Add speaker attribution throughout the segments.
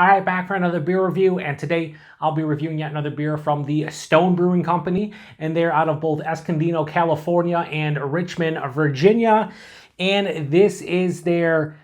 Speaker 1: All right, back for another beer review, and today I'll be reviewing yet another beer from the Stone Brewing Company, and they're out of both Escondido, California, and Richmond, Virginia, and this is their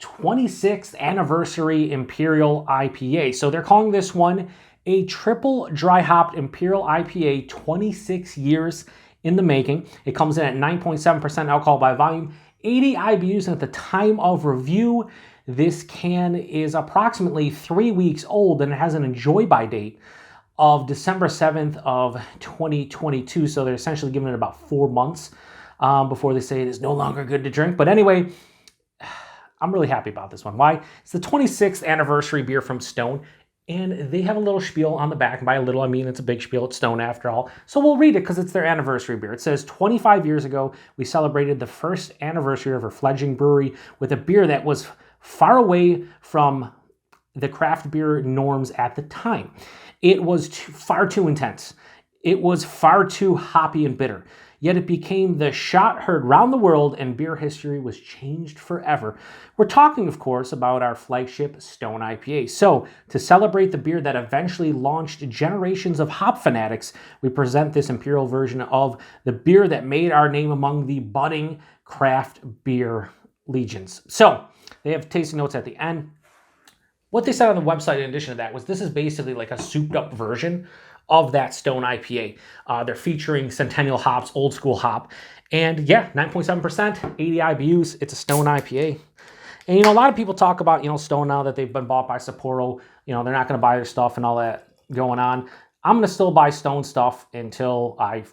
Speaker 1: 26th Anniversary Imperial IPA. So they're calling this one a triple dry hopped Imperial IPA, 26 years in the making. It comes in at 9.7% alcohol by volume, 80 IBUs, and at the time of review, this can is approximately 3 weeks old, and it has an enjoy by date of December 7th of 2022. So they're essentially giving it about 4 months before they say it is no longer good to drink. But anyway, I'm really happy about this one. Why? It's the 26th anniversary beer from Stone, and they have a little spiel on the back. And by a little, I mean it's a big spiel. It's Stone after all. So we'll read it because it's their anniversary beer. It says, 25 years ago, we celebrated the first anniversary of our fledgling brewery with a beer that was far away from the craft beer norms at the time. It was far too intense. It was far too hoppy and bitter. Yet it became the shot heard round the world, and beer history was changed forever. We're talking, of course, about our flagship Stone IPA. So, to celebrate the beer that eventually launched generations of hop fanatics, we present this imperial version of the beer that made our name among the budding craft beer legions. So, they have tasting notes at the end. What they said on the website in addition to that was this is basically like a souped-up version of that Stone IPA. They're featuring Centennial hops, old school hop. And yeah, 9.7%, 80 IBUs. It's a Stone IPA. And, a lot of people talk about, Stone now that they've been bought by Sapporo. They're not going to buy their stuff and all that going on. I'm going to still buy Stone stuff until I,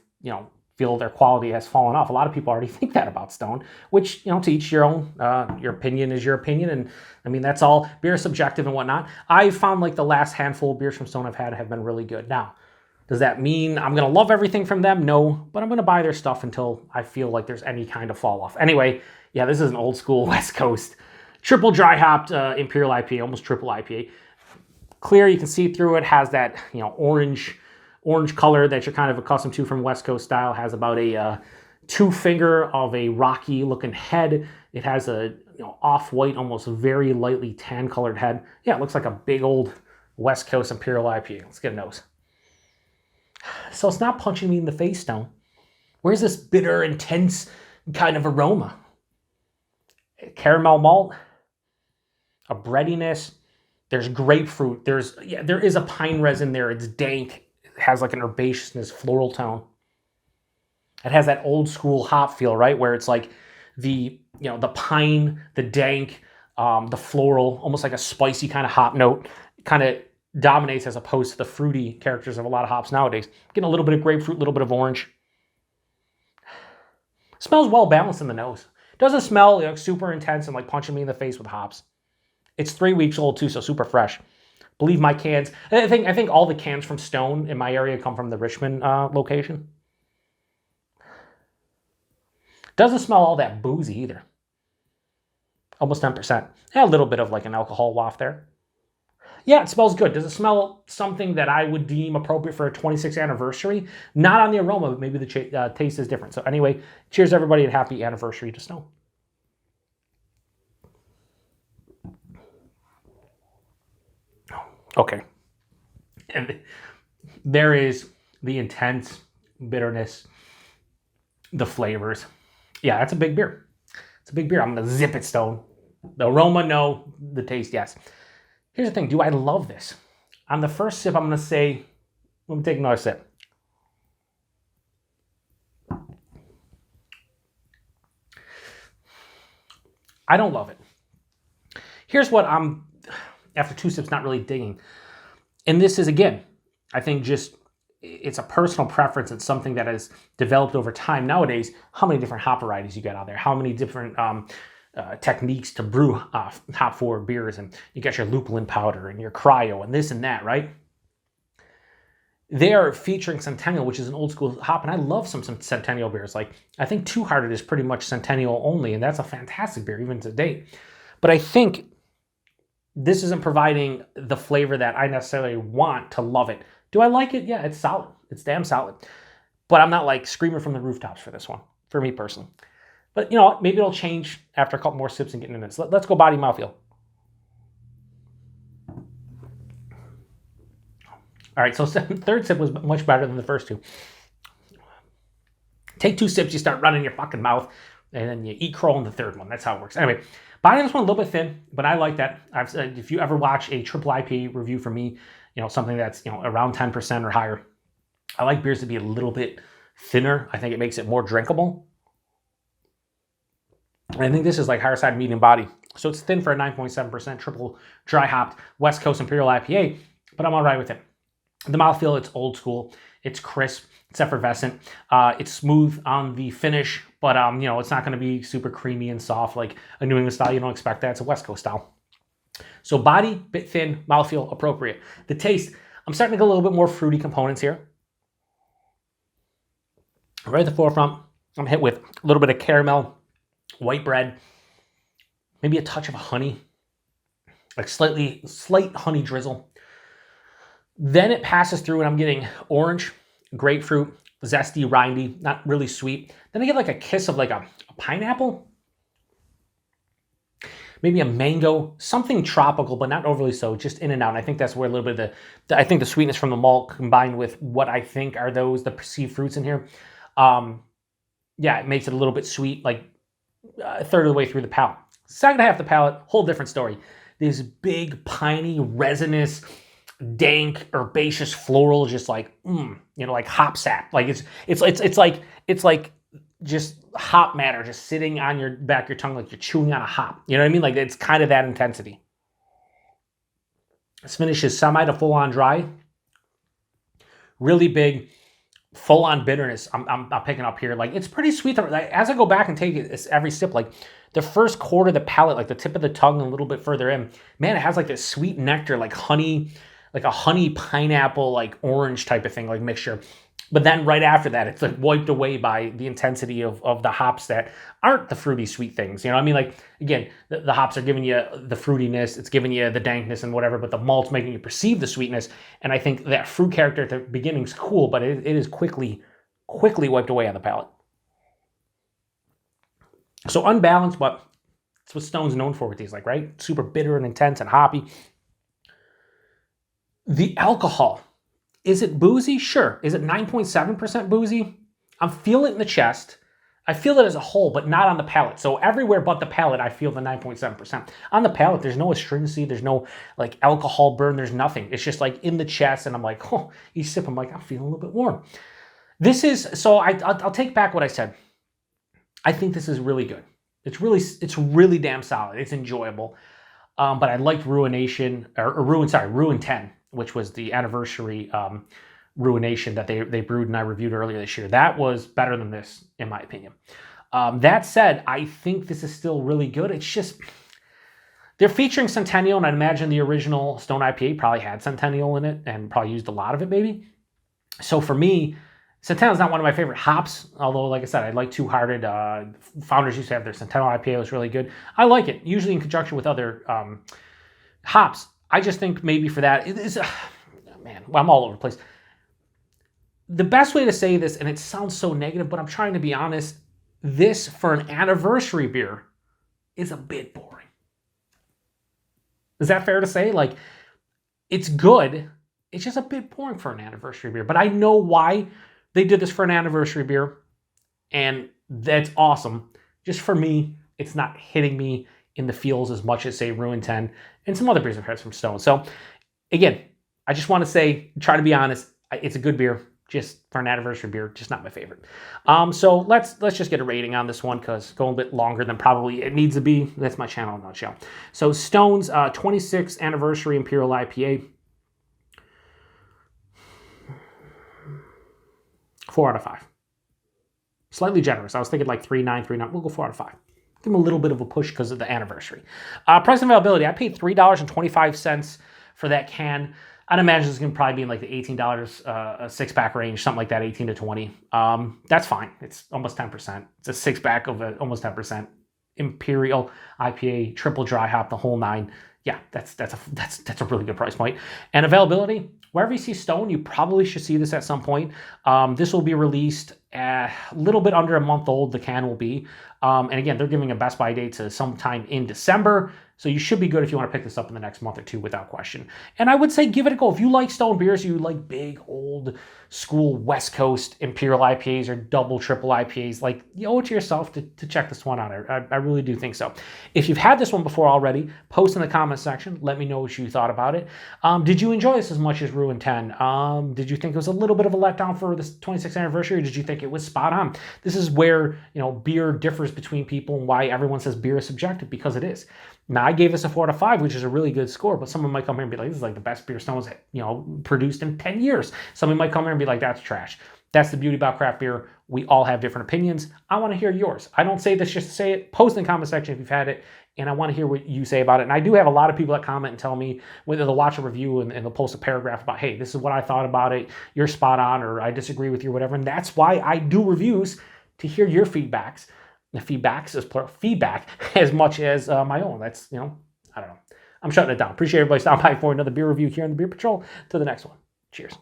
Speaker 1: feel their quality has fallen off. A lot of people already think that about Stone, which, to each your own. Your opinion is your opinion. And I mean, that's all. Beer is subjective and whatnot. I've found like the last handful of beers from Stone I've had have been really good. Now, does that mean I'm going to love everything from them? No, but I'm going to buy their stuff until I feel like there's any kind of fall off. Anyway, yeah, this is an old school West Coast triple dry hopped Imperial IPA, almost triple IPA. Clear, you can see through it, has that, orange color that you're kind of accustomed to from West Coast style. Has about a 2 finger of a rocky looking head. It has a off-white, almost very lightly tan colored head. Yeah, it looks like a big old West Coast Imperial IPA. Let's get a nose. So it's not punching me in the face, Stone. Where's this bitter, intense kind of aroma? Caramel malt, a breadiness. There's grapefruit. There is a pine resin there. It's dank. It has like an herbaceousness, floral tone. It has that old school hop feel, right? Where it's like the pine, the dank, the floral, almost like a spicy kind of hop note, kind of dominates as opposed to the fruity characters of a lot of hops nowadays. Getting a little bit of grapefruit, a little bit of orange. Smells well balanced in the nose. Doesn't smell super intense and like punching me in the face with hops. It's 3 weeks old too, so super fresh. Believe my cans. I think all the cans from Stone in my area come from the Richmond location. Doesn't smell all that boozy either. Almost 10%. A little bit of like an alcohol waft there. Yeah, it smells good. Does it smell something that I would deem appropriate for a 26th anniversary? Not on the aroma, but maybe the taste is different. So anyway, cheers everybody and happy anniversary to Stone. Okay. And there is the intense bitterness, the flavors. Yeah, that's a big beer. It's a big beer. I'm going to zip it, Stone. The aroma, no. The taste, yes. Here's the thing. Do I love this? On the first sip, I'm going to say, let me take another sip. I don't love it. Here's what I'm, after 2 sips, not really digging. And this is, again, I think just, it's a personal preference. It's something that has developed over time. Nowadays, how many different hop varieties you got out there? How many different techniques to brew hop forward beers? And you got your lupulin powder and your cryo and this and that, right? They are featuring Centennial, which is an old school hop, and I love some Centennial beers. Like, I think Two Hearted is pretty much Centennial only, and that's a fantastic beer even to date. But I think this isn't providing the flavor that I necessarily want to love it. Do I like it? Yeah, it's solid. It's damn solid. But I'm not like screaming from the rooftops for this one, for me personally. But maybe it'll change after a couple more sips and getting into this. Let's go body mouthfeel. All right, so third sip was much better than the first two. Take 2 sips, you start running your fucking mouth, and then you eat crow in the third one. That's how it works. Anyway, body on this one a little bit thin, but I like that. I've said, if you ever watch a triple IPA review from me, something that's around 10% or higher, I like beers to be a little bit thinner. I think it makes it more drinkable. And I think this is like higher side medium body. So it's thin for a 9.7% triple dry hopped West Coast Imperial IPA, but I'm all right with it. The mouthfeel, it's old school. It's crisp. It's effervescent. It's smooth on the finish, but it's not going to be super creamy and soft like a New England style. You don't expect that. It's a West Coast style. So body, bit thin, mouthfeel, appropriate. The taste, I'm starting to get a little bit more fruity components here. Right at the forefront, I'm hit with a little bit of caramel, white bread, maybe a touch of honey, like slight honey drizzle. Then it passes through and I'm getting orange, grapefruit, zesty, rindy, not really sweet. Then I get like a kiss of like a pineapple, maybe a mango, something tropical, but not overly so, just in and out. And I think that's where a little bit of I think the sweetness from the malt combined with what I think are the perceived fruits in here. It makes it a little bit sweet, like a third of the way through the palate. Second half of the palate, whole different story. This big, piney, resinous, dank, herbaceous floral, just like like hop sap. Like it's like just hop matter just sitting on your back of your tongue like you're chewing on a hop. You know what I mean? Like it's kind of that intensity. This finish is semi to full on dry. Really big, full on bitterness. I'm picking up here. Like it's pretty sweet. As I go back and take it every sip, like the first quarter of the palate, like the tip of the tongue a little bit further in, man, it has like this sweet nectar, like honey, like a honey pineapple, like orange type of thing, like mixture. But then right after that, it's like wiped away by the intensity of the hops that aren't the fruity sweet things. You know what I mean? Like, again, the hops are giving you the fruitiness, it's giving you the dankness and whatever, but the malt's making you perceive the sweetness. And I think that fruit character at the beginning is cool, but it is quickly wiped away on the palate. So unbalanced, but it's what Stone's known for with these, like, right? Super bitter and intense and hoppy. The alcohol. Is it boozy? Sure. Is it 9.7% boozy? I'm feeling it in the chest. I feel it as a whole, but not on the palate. So everywhere but the palate, I feel the 9.7%. On the palate, there's no astringency. There's no like alcohol burn. There's nothing. It's just like in the chest, and I'm like, oh, each sip, I'm like, I'm feeling a little bit warm. This is, so I'll take back what I said. I think this is really good. It's really damn solid. It's enjoyable. But I liked Ruin 10. Which was the Anniversary Ruination that they brewed and I reviewed earlier this year. That was better than this, in my opinion. That said, I think this is still really good. It's just, they're featuring Centennial, and I'd imagine the original Stone IPA probably had Centennial in it and probably used a lot of it, maybe. So for me, Centennial's not one of my favorite hops, although, like I said, I like Two Hearted. Founders used to have their Centennial IPA. It was really good. I like it, usually in conjunction with other hops. I just think maybe for that, man, well, I'm all over the place. The best way to say this, and it sounds so negative, but I'm trying to be honest, this for an anniversary beer is a bit boring. Is that fair to say? Like, it's good. It's just a bit boring for an anniversary beer. But I know why they did this for an anniversary beer, and that's awesome. Just for me, it's not hitting me in the feels as much as, say, Ruin 10 and some other beers I've had from Stone. So, again, I just want to say, try to be honest, it's a good beer, just for an anniversary beer, just not my favorite. So let's just get a rating on this one, because going a bit longer than probably it needs to be. That's my channel in a nutshell. So Stone's 26th Anniversary Imperial IPA. 4 out of 5. Slightly generous. I was thinking like 3.9, 3.9. We'll go 4 out of 5. Give them a little bit of a push because of the anniversary. Price and availability. I paid $3.25 for that can. I'd imagine it's going to probably be in like the $18 a six-pack range, something like that, 18 to 20. That's fine. It's almost 10%. It's a six-pack of almost 10%. Imperial IPA, triple dry hop, the whole nine. yeah, that's a really good price point. And availability, wherever you see Stone, you probably should see this at some point. This will be released a little bit under a month old, the can will be. And again, they're giving a Best Buy date to sometime in December. So you should be good if you want to pick this up in the next month or two without question. And I would say give it a go. If you like Stone beers, you like big, old school West Coast Imperial IPAs or double, triple IPAs, like you owe it to yourself to check this one out. I really do think so. If you've had this one before already, post in the comment section. Let me know what you thought about it. Did you enjoy this as much as Ruin 10? Did you think it was a little bit of a letdown for this 26th anniversary? Or did you think it was spot on? This is where, beer differs between people and why everyone says beer is subjective, because it is. Now, I gave this a 4 out of 5, which is a really good score, but someone might come here and be like, this is like the best beer Stone's, produced in 10 years. Someone might come here and be like, that's trash. That's the beauty about craft beer. We all have different opinions. I want to hear yours. I don't say this just to say it. Post in the comment section if you've had it, and I want to hear what you say about it. And I do have a lot of people that comment and tell me, whether they'll watch a review and they'll post a paragraph about, hey, this is what I thought about it. You're spot on, or I disagree with you, or whatever. And that's why I do reviews, to hear your feedbacks. The feedbacks is plural, feedback as much as my own. That's, I don't know. I'm shutting it down. Appreciate everybody stopping by for another beer review here on the Beer Patrol. To the next one. Cheers.